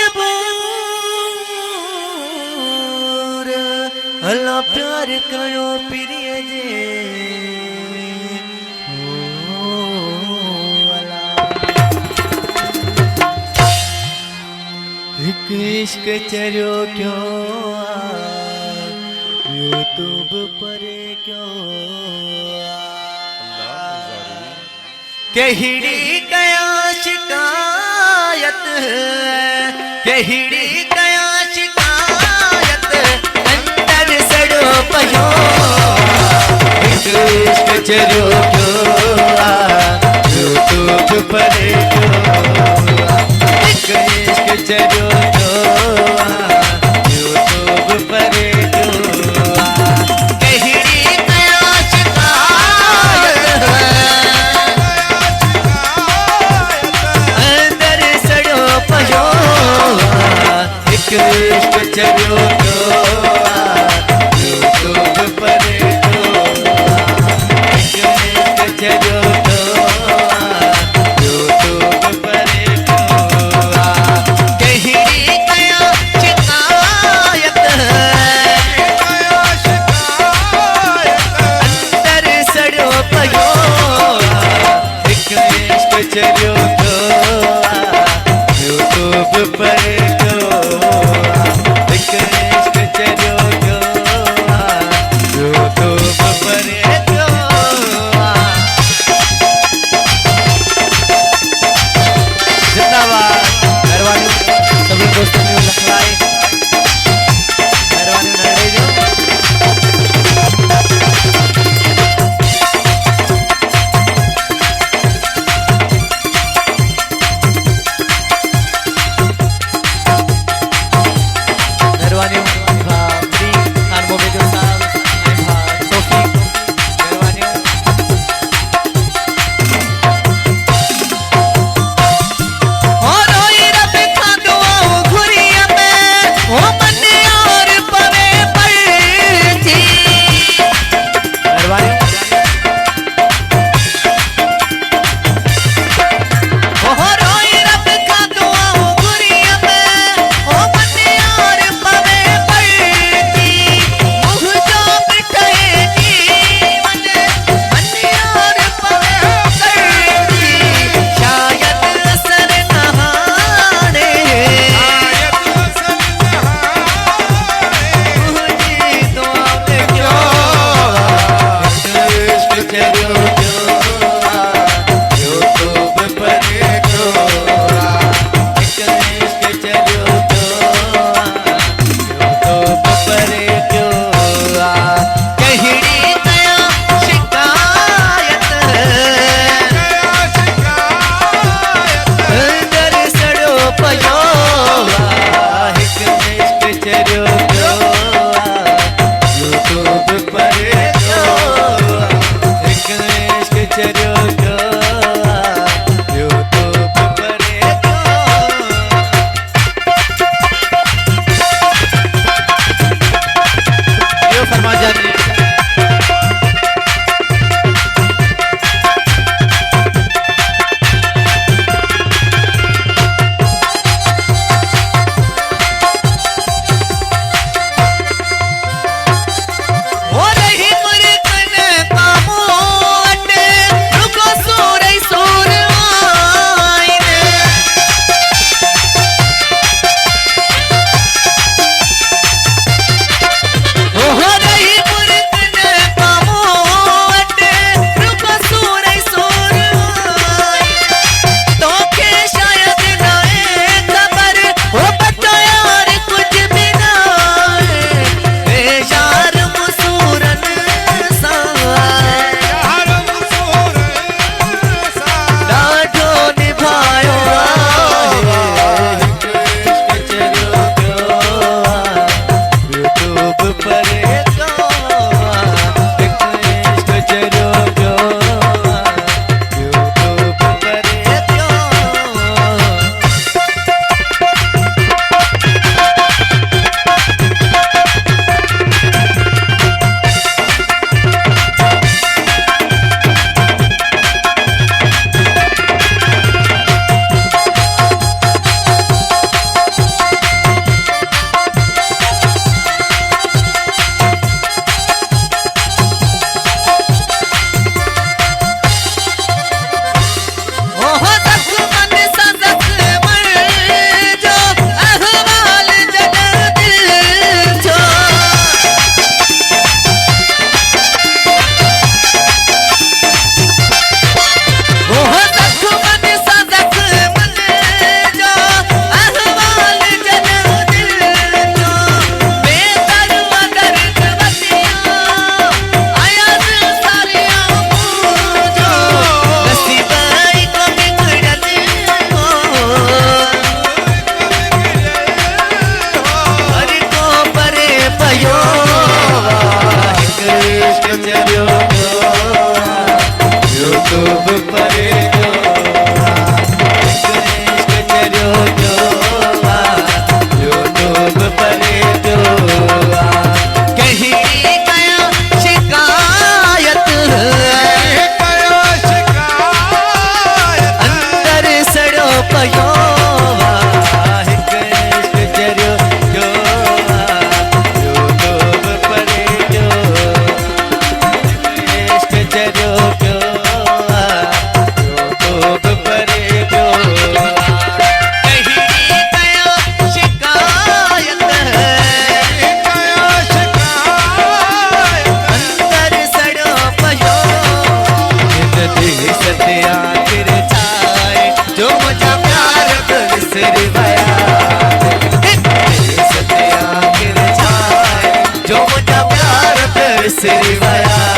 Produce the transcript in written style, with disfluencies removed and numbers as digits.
मजबूर अल्लाह प्यार करो प्रिय जे एक इश्क चलो क्यों यूट्यूब पर क्यों कहड़ी कया शिकायत कहड़ी कया शिकायत अंदर सड़ो पयो एक इश्क चलो क्यों यूट्यूब पर क्यों एक इश्क चलो क्यों यूट्यूब पर क्यों कहड़ी कया शिकायत अंदर सड़ो पयो एक इश्क चलो क्यों यूट्यूब पर क्यों एक इश्क चलो क्यों यूट्यूब पर क्यों कहड़ी कया शिकायत अंदर सड़ो पयो एक इश्क चलो क्यों यूट्यूब पर क्यों एक इश्क चलो क्यों यूट्यूब पर क्यों जिंदाबाद मेहरबानी सभी दोस्तों ने लखलाए मेहरबानी नड़े जो कचरियो यूट्यूब पर कचरियो यूट्यूब पर कहीं गया शिकायत अंदर सड़ो पयो जो मुझा प्यार बिसर गया जो मुझा प्यार बिसर गया